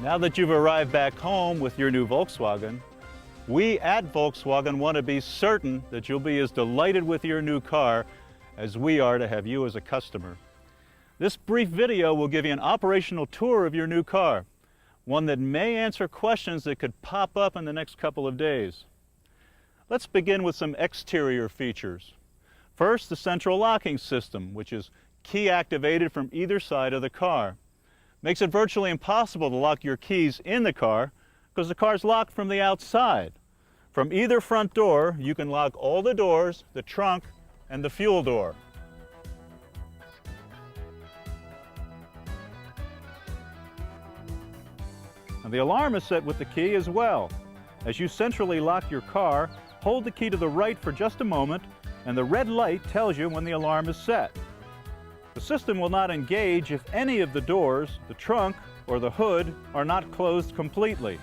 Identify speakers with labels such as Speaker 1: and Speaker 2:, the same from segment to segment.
Speaker 1: Now that you've arrived back home with your new Volkswagen, we at Volkswagen want to be certain that you'll be as delighted with your new car as we are to have you as a customer. This brief video will give you an operational tour of your new car, one that may answer questions that could pop up in the next couple of days. Let's begin with some exterior features. First, the central locking system, which is key activated from either side of the car. Makes it virtually impossible to lock your keys in the car because the car's locked from the outside. From either front door, you can lock all the doors, the trunk, and the fuel door. And the alarm is set with the key as well. As you centrally lock your car, hold the key to the right for just a moment, and the red light tells you when the alarm is set. The system will not engage if any of the doors, the trunk, or the hood are not closed completely.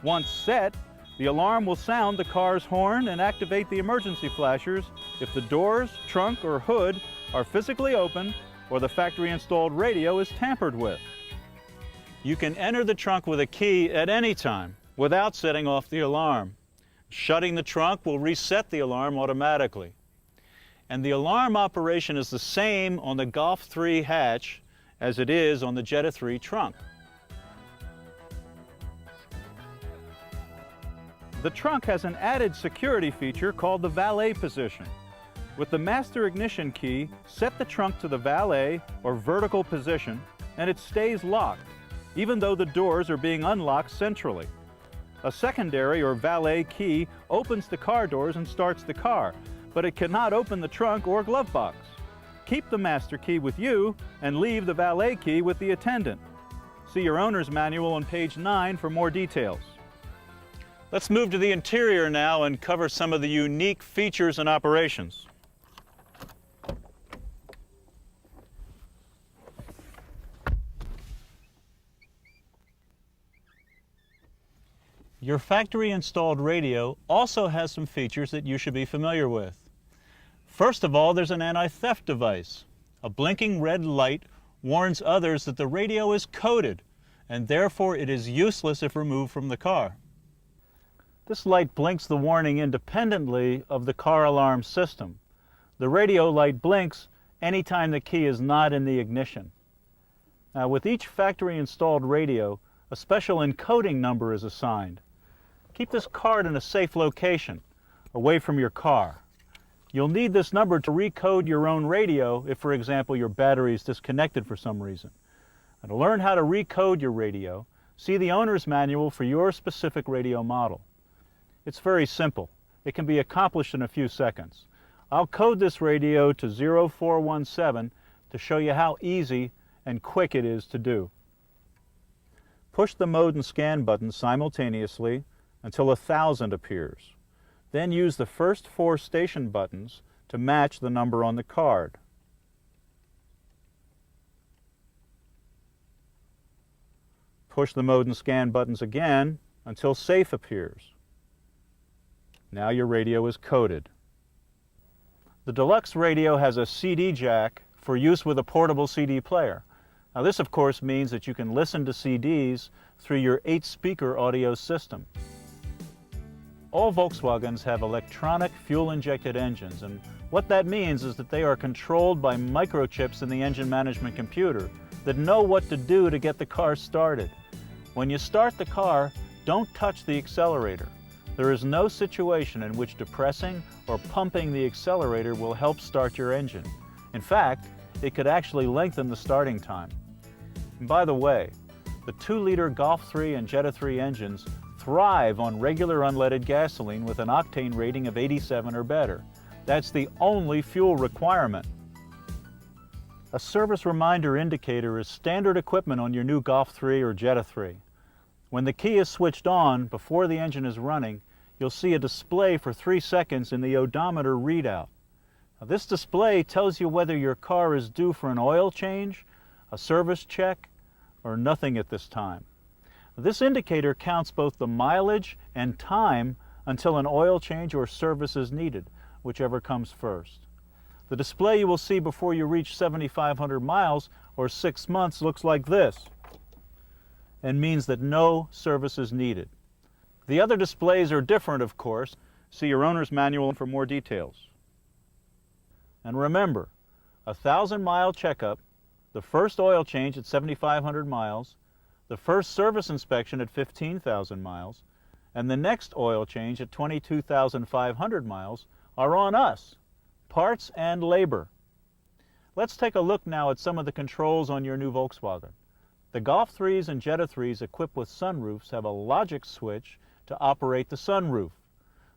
Speaker 1: Once set, the alarm will sound the car's horn and activate the emergency flashers if the doors, trunk, or hood are physically open or the factory-installed radio is tampered with. You can enter the trunk with a key at any time without setting off the alarm. Shutting the trunk will reset the alarm automatically. And the alarm operation is the same on the Golf 3 hatch as it is on the Jetta 3 trunk. The trunk has an added security feature called the valet position. With the master ignition key, set the trunk to the valet or vertical position and it stays locked, even though the doors are being unlocked centrally. A secondary or valet key opens the car doors and starts the car, but it cannot open the trunk or glove box. Keep the master key with you and leave the valet key with the attendant. See your owner's manual on page 9 for more details. Let's move to the interior now and cover some of the unique features and operations. Your factory-installed radio also has some features that you should be familiar with. First of all, there's an anti-theft device. A blinking red light warns others that the radio is coded, and therefore it is useless if removed from the car. This light blinks the warning independently of the car alarm system. The radio light blinks anytime the key is not in the ignition. Now, with each factory-installed radio, a special encoding number is assigned. Keep this card in a safe location, away from your car. You'll need this number to recode your own radio if, for example, your battery is disconnected for some reason. And to learn how to recode your radio, see the owner's manual for your specific radio model. It's very simple. It can be accomplished in a few seconds. I'll code this radio to 0417 to show you how easy and quick it is to do. Push the mode and scan buttons simultaneously until 1000 appears. Then use the first 4 station buttons to match the number on the card. Push the mode and scan buttons again until safe appears. Now your radio is coded. The Deluxe radio has a CD jack for use with a portable CD player. Now this of course means that you can listen to CDs through your 8-speaker audio system. All Volkswagens have electronic fuel-injected engines, and what that means is that they are controlled by microchips in the engine management computer that know what to do to get the car started. When you start the car, don't touch the accelerator. There is no situation in which depressing or pumping the accelerator will help start your engine. In fact, it could actually lengthen the starting time. And by the way, the 2-liter Golf 3 and Jetta 3 engines thrive on regular unleaded gasoline with an octane rating of 87 or better. That's the only fuel requirement. A service reminder indicator is standard equipment on your new Golf 3 or Jetta 3. When the key is switched on before the engine is running, you'll see a display for 3 seconds in the odometer readout. Now, this display tells you whether your car is due for an oil change, a service check, or nothing at this time. This indicator counts both the mileage and time until an oil change or service is needed, whichever comes first. The display you will see before you reach 7,500 miles or 6 months looks like this. and means that no service is needed. The other displays are different, of course. See your owner's manual for more details. And remember, a 1,000-mile checkup, the first oil change at 7,500 miles, the first service inspection at 15,000 miles, and the next oil change at 22,500 miles are on us, parts and labor. Let's take a look now at some of the controls on your new Volkswagen. The Golf 3s and Jetta 3s equipped with sunroofs have a logic switch to operate the sunroof.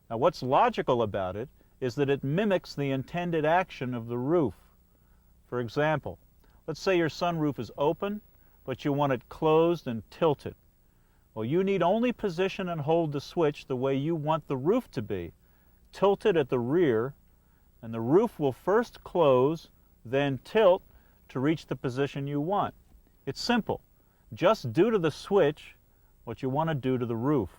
Speaker 1: Now what's logical about it is that it mimics the intended action of the roof. For example, let's say your sunroof is open, but you want it closed and tilted. Well, you need only position and hold the switch the way you want the roof to be, tilted at the rear, and the roof will first close, then tilt to reach the position you want. It's simple. Just do to the switch what you want to do to the roof.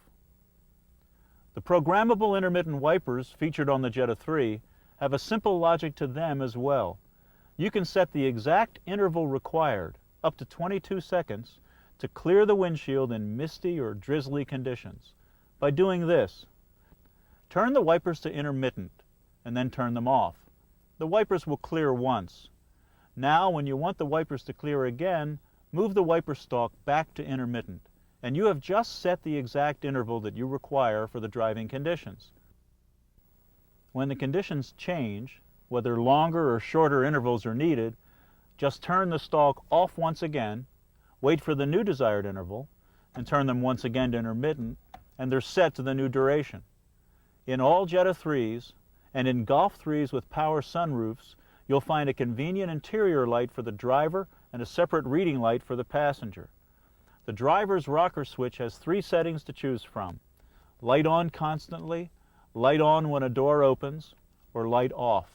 Speaker 1: The programmable intermittent wipers featured on the Jetta 3 have a simple logic to them as well. You can set the exact interval required, up to 22 seconds, to clear the windshield in misty or drizzly conditions. By doing this, turn the wipers to intermittent and then turn them off. The wipers will clear once. Now, when you want the wipers to clear again, move the wiper stalk back to intermittent, and you have just set the exact interval that you require for the driving conditions. When the conditions change, whether longer or shorter intervals are needed, just turn the stalk off once again, wait for the new desired interval, and turn them once again to intermittent, and they're set to the new duration. In all Jetta 3s, and in Golf 3s with power sunroofs, you'll find a convenient interior light for the driver and a separate reading light for the passenger. The driver's rocker switch has 3 settings to choose from: light on constantly, light on when a door opens, or light off.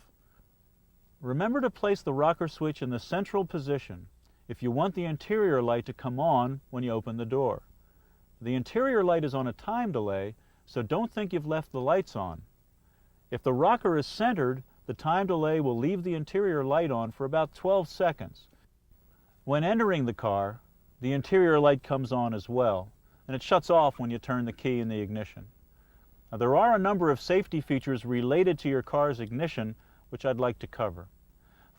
Speaker 1: Remember to place the rocker switch in the central position if you want the interior light to come on when you open the door. The interior light is on a time delay, so don't think you've left the lights on. If the rocker is centered, the time delay will leave the interior light on for about 12 seconds. When entering the car, the interior light comes on as well, and it shuts off when you turn the key in the ignition. Now, there are a number of safety features related to your car's ignition which I'd like to cover.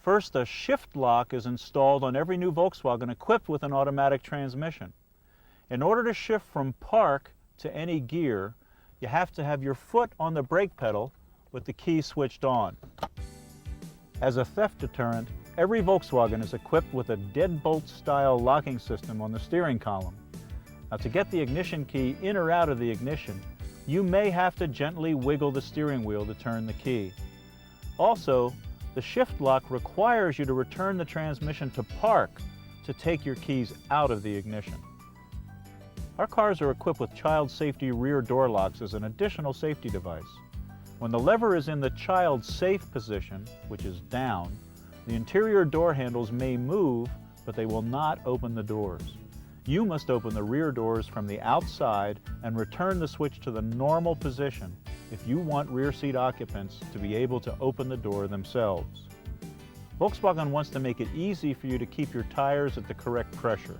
Speaker 1: First, a shift lock is installed on every new Volkswagen equipped with an automatic transmission. In order to shift from park to any gear, you have to have your foot on the brake pedal with the key switched on. As a theft deterrent, every Volkswagen is equipped with a deadbolt style locking system on the steering column. Now, to get the ignition key in or out of the ignition, you may have to gently wiggle the steering wheel to turn the key. Also, the shift lock requires you to return the transmission to park to take your keys out of the ignition. Our cars are equipped with child safety rear door locks as an additional safety device. When the lever is in the child safe position, which is down, the interior door handles may move, but they will not open the doors. You must open the rear doors from the outside and return the switch to the normal position if you want rear seat occupants to be able to open the door themselves. Volkswagen wants to make it easy for you to keep your tires at the correct pressure.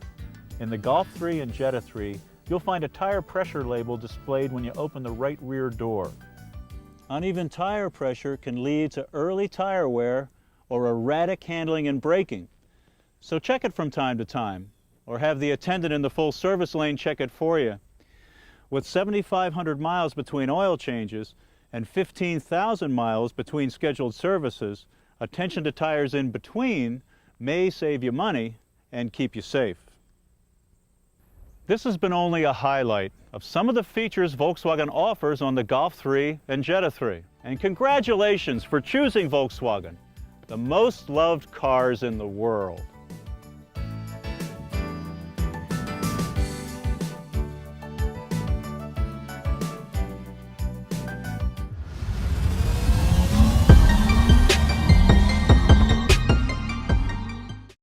Speaker 1: In the Golf 3 and Jetta 3, you'll find a tire pressure label displayed when you open the right rear door. Uneven tire pressure can lead to early tire wear or erratic handling and braking, so check it from time to time, or have the attendant in the full service lane check it for you. With 7,500 miles between oil changes and 15,000 miles between scheduled services, attention to tires in between may save you money and keep you safe. This has been only a highlight of some of the features Volkswagen offers on the Golf 3 and Jetta 3. And congratulations for choosing Volkswagen, the most loved cars in the world.